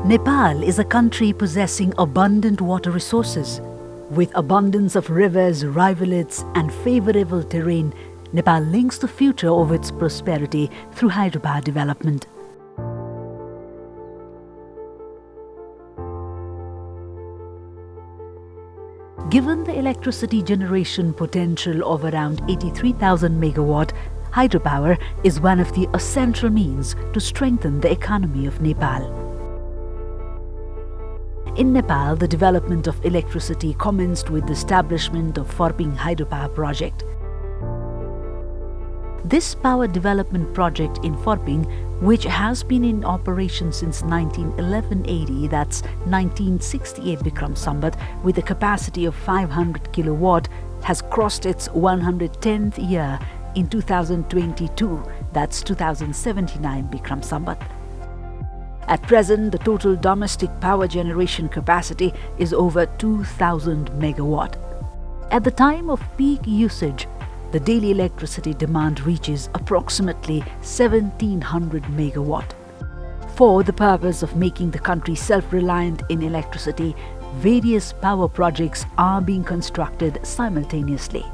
Nepal is a country possessing abundant water resources. With abundance of rivers, rivulets and favorable terrain, Nepal links the future of its prosperity through hydropower development. Given the electricity generation potential of around 83,000 megawatt, hydropower is one of the essential means to strengthen the economy of Nepal. In Nepal, the development of electricity commenced with the establishment of Phorping hydropower project. This power development project in Phorping, which has been in operation since 1911-80, that's 1968 Bikram Sambat, with a capacity of 500 kilowatt, has crossed its 110th year in 2022, that's 2079 Bikram Sambat. At present, the total domestic power generation capacity is over 2,000 megawatt. At the time of peak usage, the daily electricity demand reaches approximately 1,700 megawatt. For the purpose of making the country self-reliant in electricity, various power projects are being constructed simultaneously.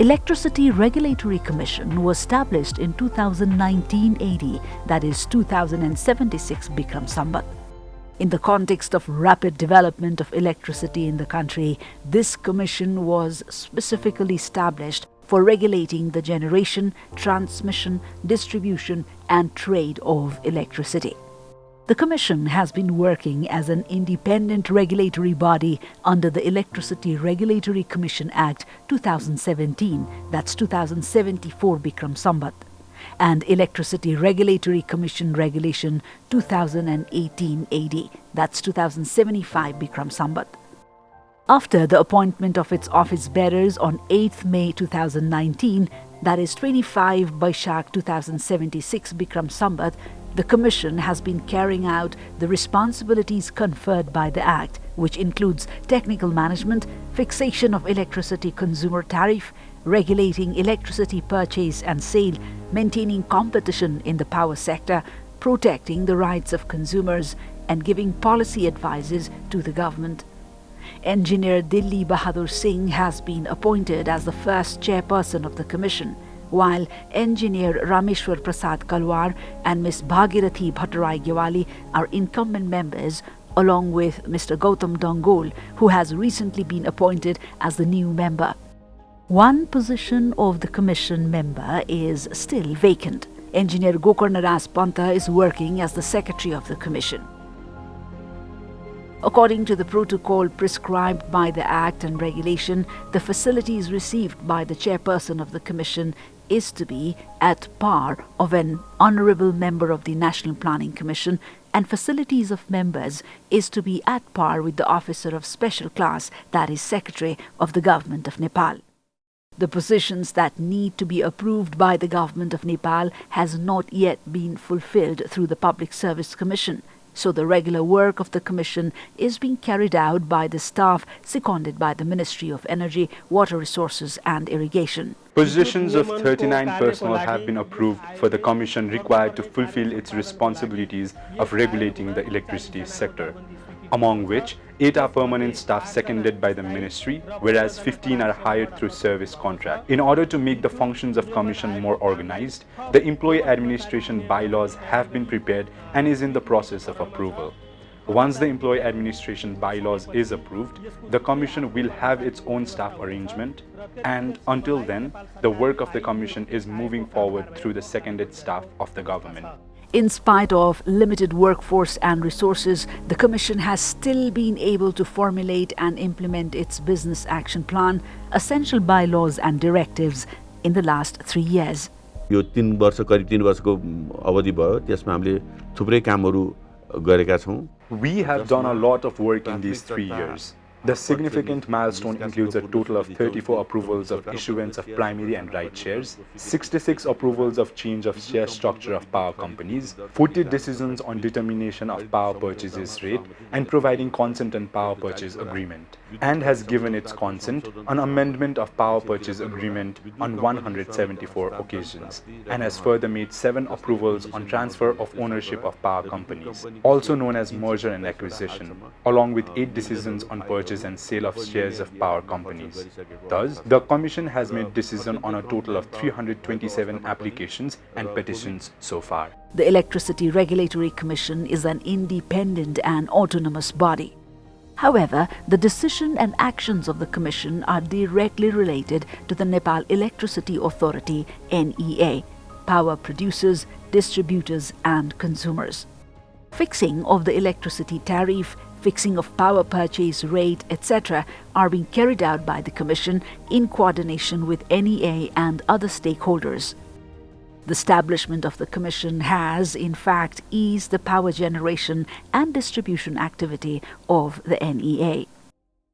Electricity Regulatory Commission was established in 2019-80, that is 2076 Bikram Sambat. In the context of rapid development of electricity in the country, this commission was specifically established for regulating the generation, transmission, distribution and trade of electricity. The Commission has been working as an independent regulatory body under the Electricity Regulatory Commission Act 2017, that's 2074 Bikram Sambat, and Electricity Regulatory Commission Regulation 2018-80, that's 2075 Bikram Sambat. After the appointment of its office bearers on 8th May 2019, that is 25 Baishak 2076 Bikram Sambat, the Commission has been carrying out the responsibilities conferred by the Act, which includes technical management, fixation of electricity consumer tariff, regulating electricity purchase and sale, maintaining competition in the power sector, protecting the rights of consumers, and giving policy advices to the government. Engineer Dilli Bahadur Singh has been appointed as the first chairperson of the Commission, while Engineer Rameshwor Prasad Kalwar and Ms. Bhagirathi Gyawali are incumbent members, along with Mr. Gautam Dangol, who has recently been appointed as the new member. One position of the Commission member is still vacant. Engineer Gokarna Pantha is working as the Secretary of the Commission. According to the protocol prescribed by the Act and Regulation, the facilities received by the chairperson of the Commission is to be at par of an honourable member of the National Planning Commission, and facilities of members is to be at par with the officer of special class, that is Secretary of the Government of Nepal. The positions that need to be approved by the Government of Nepal has not yet been fulfilled through the Public Service Commission. So the regular work of the Commission is being carried out by the staff seconded by the Ministry of Energy, Water Resources and Irrigation. Positions of 39 personnel have been approved for the Commission required to fulfill its responsibilities of regulating the electricity sector, among which 8 are permanent staff seconded by the Ministry, whereas 15 are hired through service contract. In order to make the functions of Commission more organized, the Employee Administration bylaws have been prepared and is in the process of approval. Once the Employee Administration bylaws is approved, the Commission will have its own staff arrangement, and until then, the work of the Commission is moving forward through the seconded staff of the government. In spite of limited workforce and resources, the Commission has still been able to formulate and implement its business action plan, essential bylaws and directives in the last 3 years. यो 3 वर्ष करिब 3 वर्षको अवधि भयो त्यसमा हामीले थुप्रै कामहरू गरेका छौं. We have done a lot of work in these 3 years. The significant milestone includes a total of 34 approvals of issuance of primary and right shares, 66 approvals of change of share structure of power companies, 40 decisions on determination of power purchases rate, and providing consent and power purchase agreement. and has given its consent on amendment of power purchase agreement on 174 occasions, and has further made 7 approvals on transfer of ownership of power companies, also known as merger and acquisition, along with 8 decisions on purchase and sale of shares of power companies. Thus, the Commission has made decision on a total of 327 applications and petitions so far. The Electricity Regulatory Commission is an independent and autonomous body. However, the decision and actions of the Commission are directly related to the Nepal Electricity Authority (NEA), power producers, distributors and consumers. Fixing of the electricity tariff, fixing of power purchase rate, etc. are being carried out by the Commission in coordination with NEA and other stakeholders. The establishment of the Commission has, in fact, eased the power generation and distribution activity of the NEA.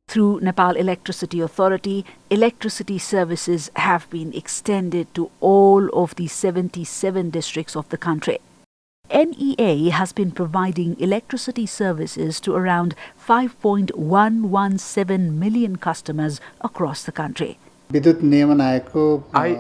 Through Nepal Electricity Authority, electricity services have been extended to all of the 77 districts of the country. NEA has been providing electricity services to around 5.117 million customers across the country. I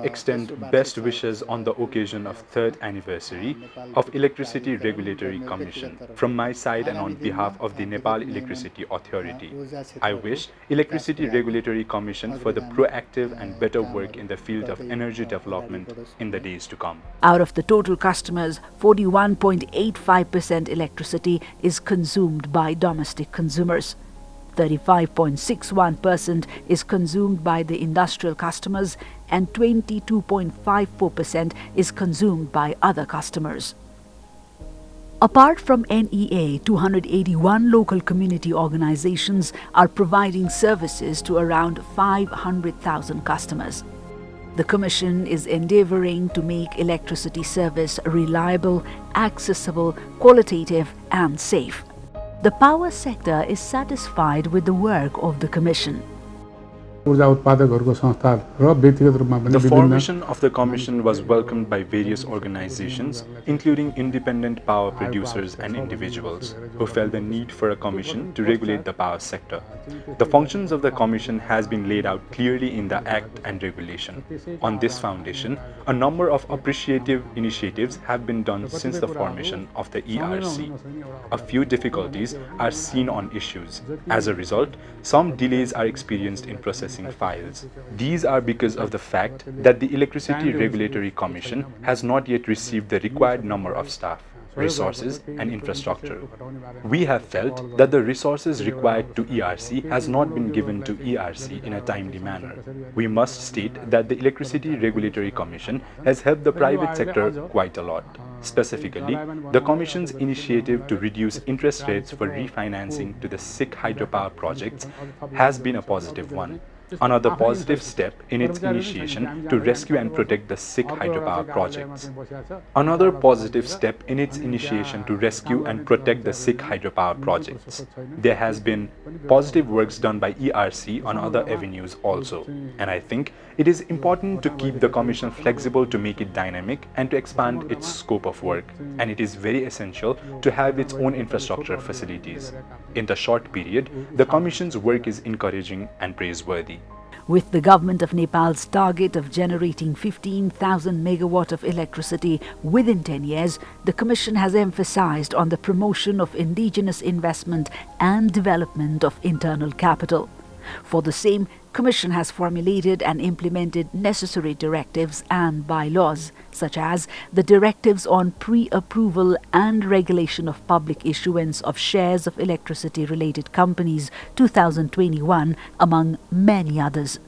extend best wishes on the occasion of 3rd anniversary of Electricity Regulatory Commission from my side and on behalf of the Nepal Electricity Authority. I wish Electricity Regulatory Commission for the proactive and better work in the field of energy development in the days to come. Out of the total customers, 41.85% electricity is consumed by domestic consumers. 35.61% is consumed by the industrial customers and 22.54% is consumed by other customers. Apart from NEA, 281 local community organizations are providing services to around 500,000 customers. The Commission is endeavoring to make electricity service reliable, accessible, qualitative and safe. The power sector is satisfied with the work of the Commission. The formation of the Commission was welcomed by various organizations, including independent power producers and individuals, who felt the need for a commission to regulate the power sector. The functions of the Commission has been laid out clearly in the Act and Regulation. On this foundation, a number of appreciative initiatives have been done since the formation of the ERC. A few difficulties are seen on issues. As a result, some delays are experienced in processing files. These are because of the fact that the Electricity Regulatory Commission has not yet received the required number of staff, resources and infrastructure. We have felt that the resources required to ERC has not been given to ERC in a timely manner. We must state that the Electricity Regulatory Commission has helped the private sector quite a lot. Specifically, the Commission's initiative to reduce interest rates for refinancing to the SIC hydropower projects has been a positive one. Another positive step in its initiation to rescue and protect the SIC hydropower projects. Another positive step in its initiation to rescue and protect the SIC hydropower projects. There has been positive works done by ERC on other avenues also, and I think it is important to keep the Commission flexible to make it dynamic and to expand its scope of work, and it is very essential to have its own infrastructure facilities. In the short period, the Commission's work is encouraging and praiseworthy. With the government of Nepal's target of generating 15,000 megawatt of electricity within 10 years, the Commission has emphasized on the promotion of indigenous investment and development of internal capital. For the same, Commission has formulated and implemented necessary directives and bylaws, such as the directives on pre-approval and regulation of public issuance of shares of electricity-related companies 2021, among many others.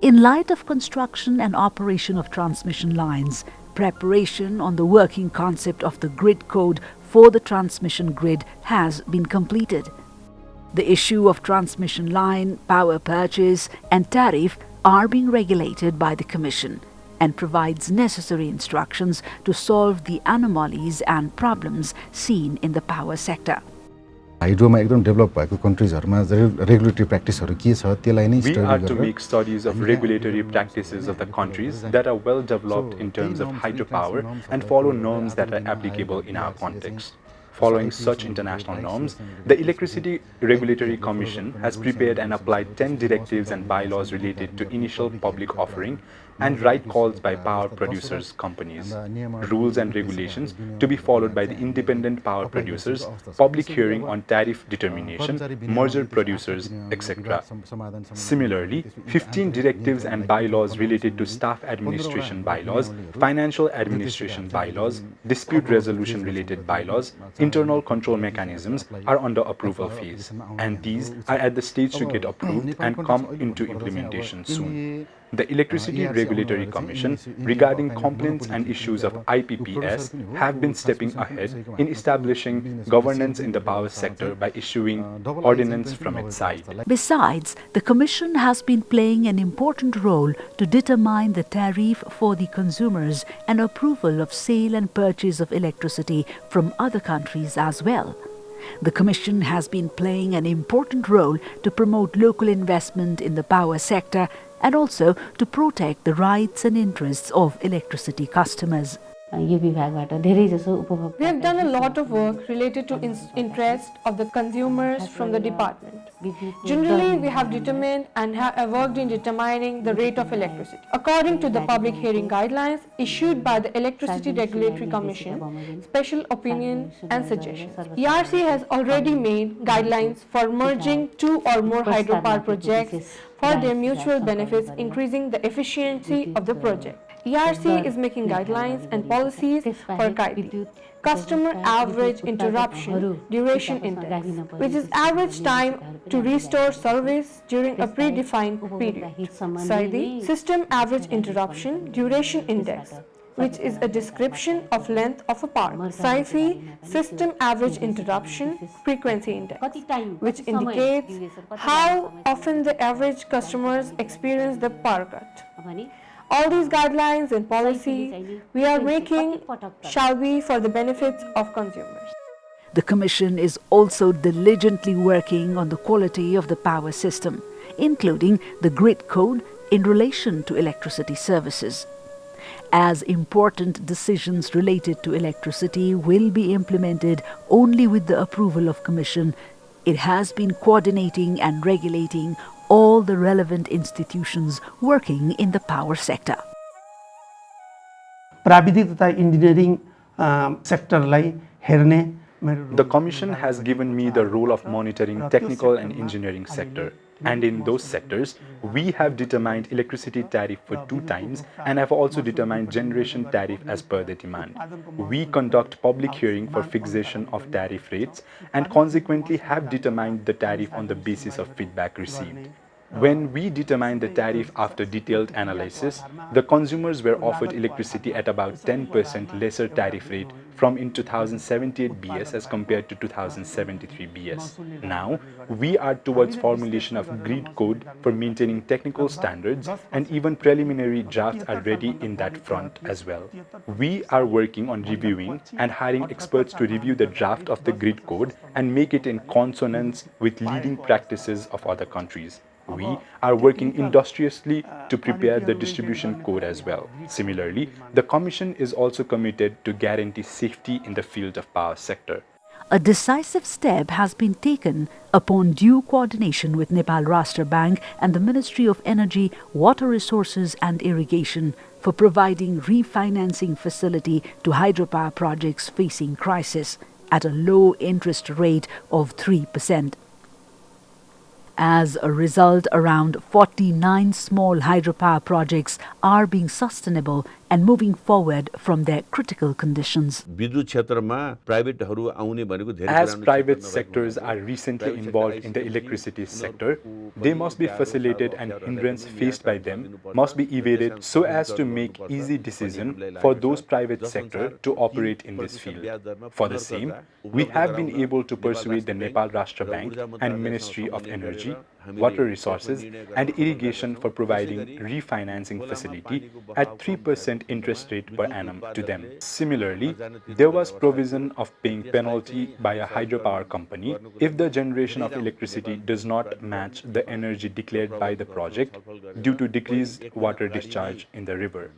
In light of construction and operation of transmission lines, preparation on the working concept of the grid code for the transmission grid has been completed. The issue of transmission line, power purchase and tariff are being regulated by the Commission and provides necessary instructions to solve the anomalies and problems seen in the power sector. हाइड्रोमा एकदम develop भएको कन्ट्रीजहरुमा regulatory प्र्याक्टिसहरु के छ त्यसलाई नै We are to make studies of regulatory practices of the countries that are well developed in terms of hydropower and follow norms that are applicable in our context. Following such international norms, the Electricity Regulatory Commission has prepared and applied 10 directives and bylaws related to initial public offering and right calls by power producers companies, rules and regulations to be followed by the independent power producers, public hearing on tariff determination, merger producers, etc. Similarly, 15 directives and bylaws related to staff administration bylaws, financial administration bylaws, dispute resolution related bylaws, internal control mechanisms are under approval phase, and these are at the stage to get approved and come into implementation soon. The Electricity Regulatory Commission, regarding complaints and issues of IPPS, have been stepping ahead in establishing governance in the power sector by issuing ordinance from its side. Besides, the Commission has been playing an important role to determine the tariff for the consumers and approval of sale and purchase of electricity from other countries as well. The Commission has been playing an important role to promote local investment in the power sector and also to protect the rights and interests of electricity customers. We have done a lot of work related to interest of the consumers from the department. Generally, we have determined and have worked in determining the rate of electricity. According to the public hearing guidelines issued by the Electricity Regulatory Commission, special opinion and suggestions. ERC has already made guidelines for merging 2 or more hydropower projects for their mutual benefits, increasing the efficiency of the project. ERC is making guidelines and policies for KID, Customer Average Interruption Duration Index, which is average time to restore service during a predefined period. C.D.E, System Average Interruption Duration Index, which is a description of length of a park. SAIFI, System Average Interruption Frequency Index, which indicates how often the average customers experience the power cut. All these guidelines and policies we are making shall be for the benefits of consumers. The Commission is also diligently working on the quality of the power system, including the grid code in relation to electricity services. As important decisions related to electricity will be implemented only with the approval of Commission, it has been coordinating and regulating all the relevant institutions working in the power sector. The Commission has given me the role of monitoring technical and engineering sector, and in those sectors, we have determined electricity tariff for 2 times and have also determined generation tariff as per the demand. We conduct public hearing for fixation of tariff rates and consequently have determined the tariff on the basis of feedback received. When we determined the tariff after detailed analysis, the consumers were offered electricity at about 10% lesser tariff rate from in 2078 BS as compared to 2073 BS. Now, we are towards formulation of grid code for maintaining technical standards, and even preliminary drafts are ready in that front as well. We are working on reviewing and hiring experts to review the draft of the grid code and make it in consonance with leading practices of other countries. We are working industriously to prepare the distribution code as well. Similarly, the Commission is also committed to guarantee safety in the field of power sector. A decisive step has been taken upon due coordination with Nepal Rashtra Bank and the Ministry of Energy, Water Resources and Irrigation for providing refinancing facility to hydropower projects facing crisis at a low interest rate of 3%. As a result, around 49 small hydropower projects are being sustainable and moving forward from their critical conditions. As private sectors are recently involved in the electricity sector, they must be facilitated and hindrance faced by them must be evaded so as to make easy decision for those private sector to operate in this field. For the same, we have been able to persuade the Nepal Rashtra Bank and Ministry of Energy, Water Resources and Irrigation for providing refinancing facility at 3% interest rate per annum to them. Similarly, there was provision of paying penalty by a hydropower company if the generation of electricity does not match the energy declared by the project due to decreased water discharge in the river.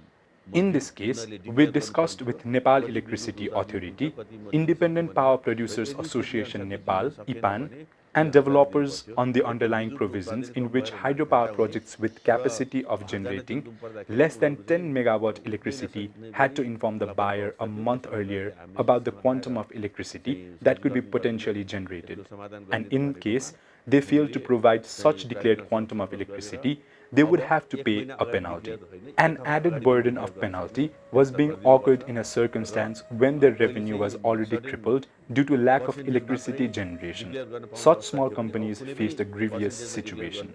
In this case, we discussed with Nepal Electricity Authority, Independent Power Producers Association Nepal, IPAN, and developers on the underlying provisions in which hydropower projects with capacity of generating less than 10 megawatt electricity had to inform the buyer a month earlier about the quantum of electricity that could be potentially generated. And in case they failed to provide such declared quantum of electricity, they would have to pay a penalty. An added burden of penalty was being occurred in a circumstance when their revenue was already crippled due to lack of electricity generation. Such small companies faced a grievous situation.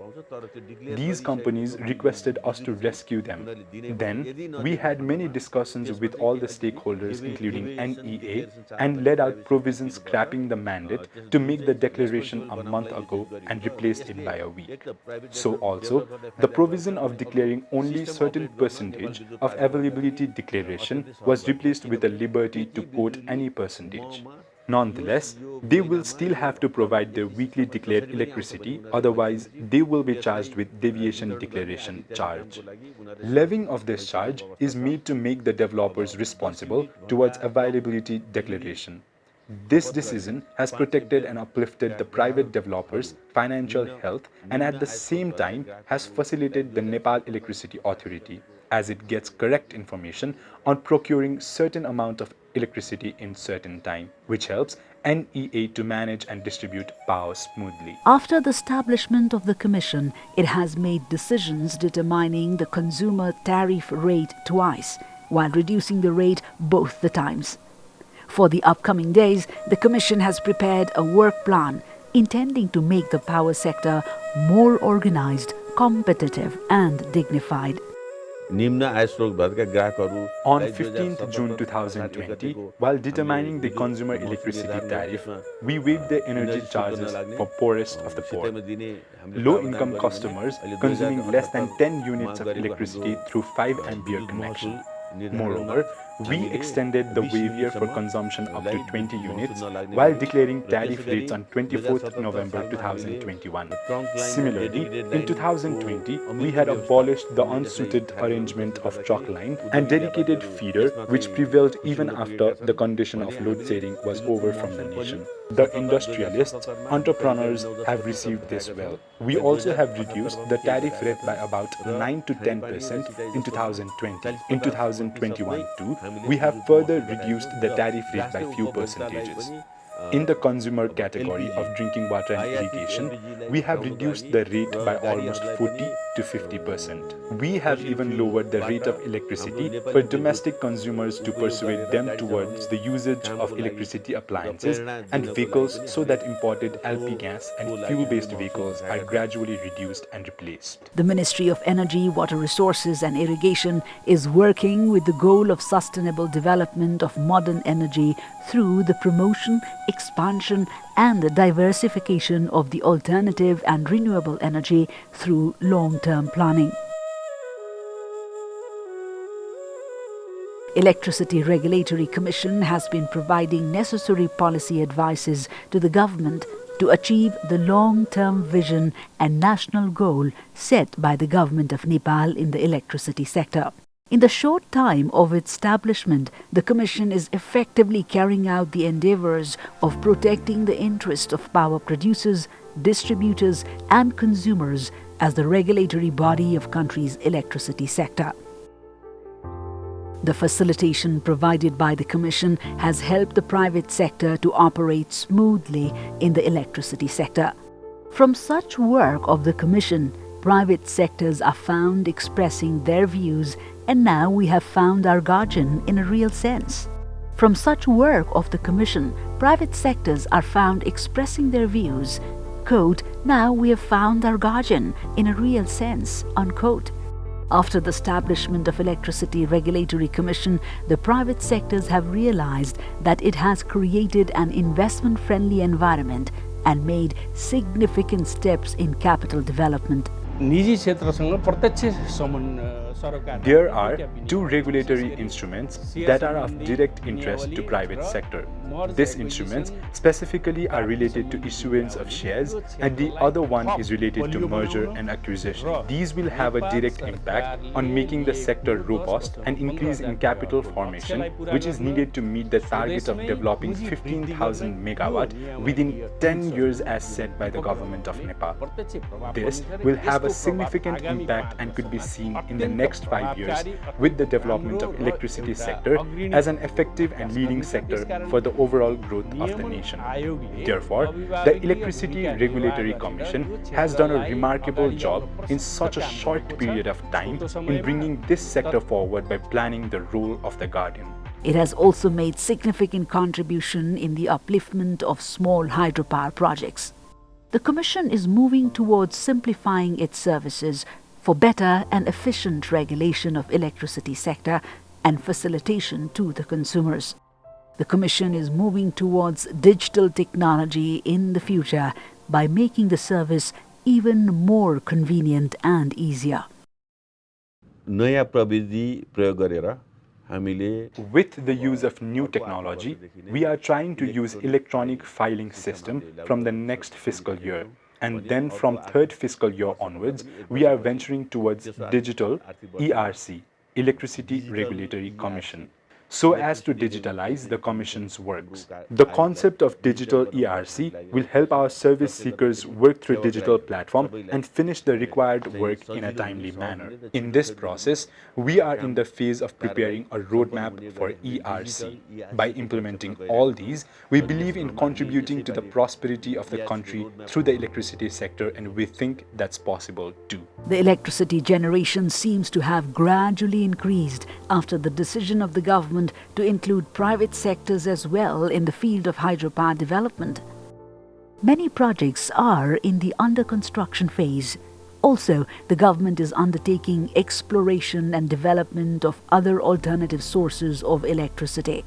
These companies requested us to rescue them. Then, we had many discussions with all the stakeholders including NEA and laid out provisions scrapping the mandate to make the declaration a month ago and replaced it by a week. So also, the provision of declaring only certain percentage of availability declaration was replaced with the liberty to quote any percentage. Nonetheless, they will still have to provide their weekly declared electricity, otherwise they will be charged with deviation declaration charge. Levying of this charge is made to make the developers responsible towards availability declaration. This decision has protected and uplifted the private developers' financial health and at the same time has facilitated the Nepal Electricity Authority as it gets correct information on procuring certain amount of electricity in certain time, which helps NEA to manage and distribute power smoothly. After the establishment of the Commission, it has made decisions determining the consumer tariff rate twice, while reducing the rate both the times. For the upcoming days, the Commission has prepared a work plan intending to make the power sector more organized, competitive and dignified. On 15th June 2020, while determining the consumer electricity tariff, we waived the energy charges for poorest of the poor. Low-income customers consuming less than 10 units of electricity through 5 ampere connection. Moreover, we extended the waiver for consumption up to 20 units while declaring tariff rates on 24th November 2021. Similarly, in 2020, we had abolished the unsuited arrangement of truck line and dedicated feeder which prevailed even after the condition of load shedding was over from the nation. The industrialists, entrepreneurs have received this well. We also have reduced the tariff rate by about 9 to 10% in 2020. In 2021 too, we have further reduced the tariff rate by few percentages. In the consumer category of drinking water and irrigation, we have reduced the rate by almost 40 to 50%. We have even lowered the rate of electricity for domestic consumers to persuade them towards the usage of electricity appliances and vehicles so that imported LP gas and fuel-based vehicles are gradually reduced and replaced. The Ministry of Energy, Water Resources and Irrigation is working with the goal of sustainable development of modern energy through the promotion, expansion and the diversification of the alternative and renewable energy through long-term planning. Electricity Regulatory Commission has been providing necessary policy advices to the government to achieve the long-term vision and national goal set by the government of Nepal in the electricity sector. In the short time of its establishment, the Commission is effectively carrying out the endeavours of protecting the interest of power producers, distributors and consumers as the regulatory body of country's electricity sector. The facilitation provided by the Commission has helped the private sector to operate smoothly in the electricity sector. From such work of the Commission, private sectors are found expressing their views, and now we have found our guardian in a real sense. From such work of the Commission, private sectors are found expressing their views, quote, now we have found our guardian in a real sense, unquote. After the establishment of Electricity Regulatory Commission, the private sectors have realized that it has created an investment-friendly environment and made significant steps in capital development. There are two regulatory instruments that are of direct interest to private sector. These instruments specifically are related to issuance of shares, and the other one is related to merger and acquisition. These will have a direct impact on making the sector robust and increase in capital formation, which is needed to meet the target of developing 15,000 megawatt within 10 years as set by the government of Nepal. This will have a significant impact and could be seen in the next 5 years with the development of electricity sector as an effective and leading sector for the overall growth of the nation. Therefore, the Electricity Regulatory Commission has done a remarkable job in such a short period of time in bringing this sector forward by planning the role of the guardian. It has also made significant contribution in the upliftment of small hydropower projects. The Commission is moving towards simplifying its services for better and efficient regulation of electricity sector and facilitation to the consumers. The Commission is moving towards digital technology in the future by making the service even more convenient and easier. नयाँ प्रविधि प्रयोग गरेर हामीले With the use of new technology, we are trying to use electronic filing system from the next fiscal year. And then from third fiscal year onwards, we are venturing towards digital ERC, Electricity Regulatory Commission, so as to digitalize the Commission's works. The concept of digital ERC will help our service seekers work through digital platform and finish the required work in a timely manner. In this process, we are in the phase of preparing a roadmap for ERC. By implementing all these, we believe in contributing to the prosperity of the country through the electricity sector, and we think that's possible too. The electricity generation seems to have gradually increased after the decision of the government to include private sectors as well in the field of hydropower development. Many projects are in the under construction phase. Also, the government is undertaking exploration and development of other alternative sources of electricity.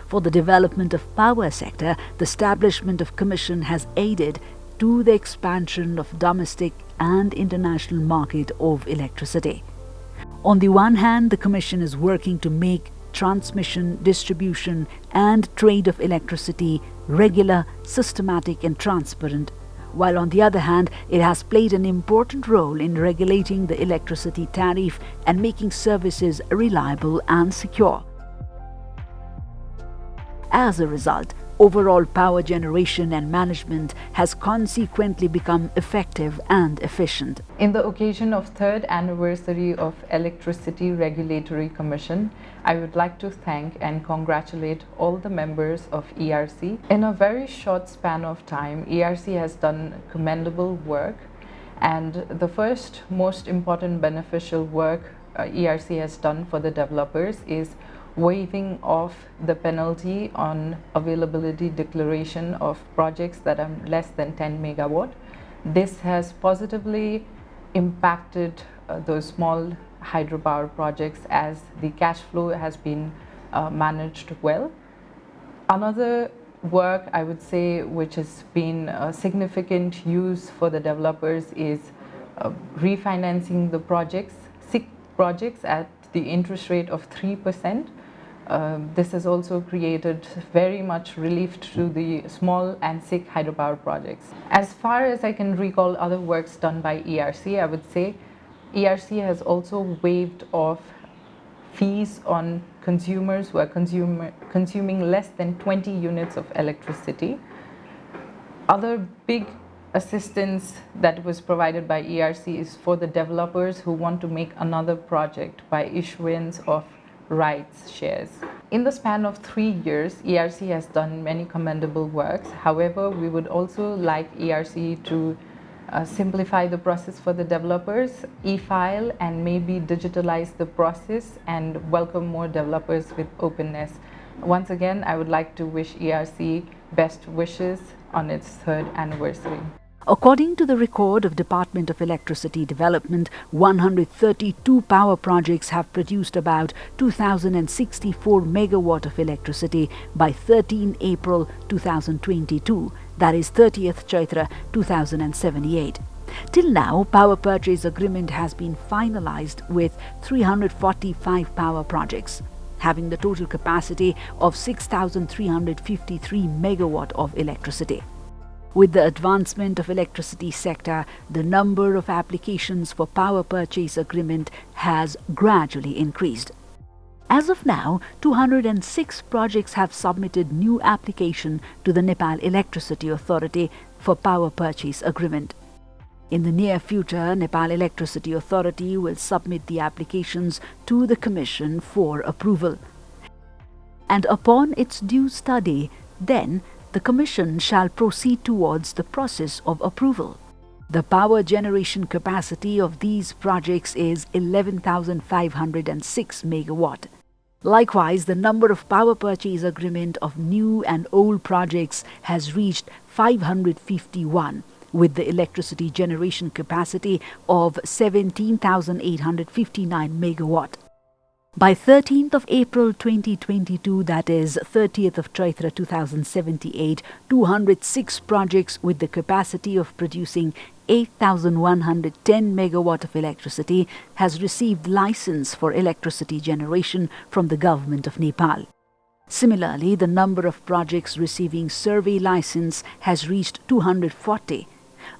For the development of power sector, the establishment of commission has aided to the expansion of domestic and international market of electricity. On the one hand, the Commission is working to make transmission, distribution and trade of electricity regular, systematic and transparent, while on the other hand, it has played an important role in regulating the electricity tariff and making services reliable and secure. As a result, overall power generation and management has consequently become effective and efficient. In the occasion of 3rd anniversary of Electricity Regulatory Commission, I would like to thank and congratulate all the members of ERC. In a very short span of time, ERC has done commendable work, and the first most important beneficial work ERC has done for the developers is waiving off the penalty on availability declaration of projects that are less than 10 megawatt. This has positively impacted those small hydropower projects as the cash flow has been managed well. Another work, I would say, which has been a significant use for the developers is refinancing the projects, 6 projects at the interest rate of 3%. This has also created very much relief to the small and sick hydropower projects. As far as I can recall other works done by ERC, I would say ERC has also waived off fees on consumers who are consuming less than 20 units of electricity. Other big assistance that was provided by ERC is for the developers who want to make another project by issuance of rights shares. In the span of 3 years, ERC has done many commendable works. However, we would also like ERC to simplify the process for the developers, e-file and maybe digitalize the process and welcome more developers with openness. Once again, I would like to wish ERC best wishes on its 3rd anniversary. According to the record of Department of Electricity Development, 132 power projects have produced about 2,064 megawatt of electricity by 13 April 2022, that is 30th Chaitra 2078. Till now, power purchase agreement has been finalized with 345 power projects, having the total capacity of 6,353 megawatt of electricity. With the advancement of electricity sector, the number of applications for power purchase agreement has gradually increased. As of now, 206 projects have submitted new application to the Nepal Electricity Authority for power purchase agreement. In the near future, Nepal Electricity Authority will submit the applications to the Commission for approval. And upon its due study, then the Commission shall proceed towards the process of approval. The power generation capacity of these projects is 11,506 megawatt. Likewise, the number of power purchase agreement of new and old projects has reached 551, with the electricity generation capacity of 17,859 megawatt. By 13th of April 2022, that is 30th of Chaitra 2078, 206 projects with the capacity of producing 8,110 megawatt of electricity has received license for electricity generation from the government of Nepal. Similarly, the number of projects receiving survey license has reached 240.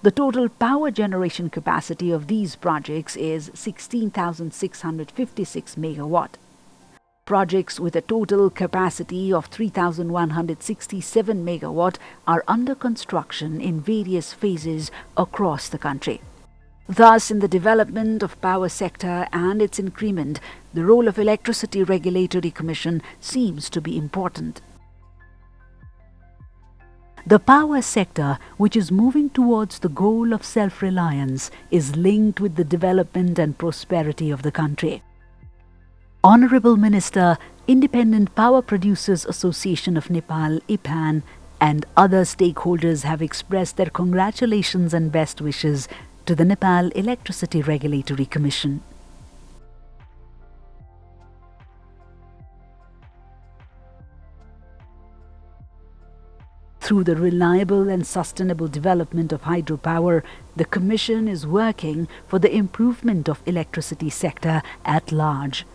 The total power generation capacity of these projects is 16,656 megawatt. Projects with a total capacity of 3,167 megawatt are under construction in various phases across the country. Thus, in the development of power sector and its increment, the role of Electricity Regulatory Commission seems to be important. The power sector, which is moving towards the goal of self-reliance, is linked with the development and prosperity of the country. Honorable Minister, Independent Power Producers Association of Nepal, IPAN, and other stakeholders have expressed their congratulations and best wishes to the Nepal Electricity Regulatory Commission. Through the reliable and sustainable development of hydropower, the Commission is working for the improvement of electricity sector at large.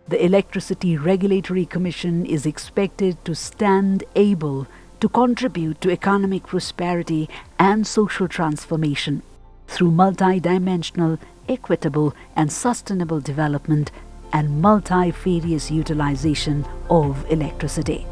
The Electricity Regulatory Commission is expected to stand able to contribute to economic prosperity and social transformation through multidimensional, equitable and sustainable development and multifarious utilization of electricity.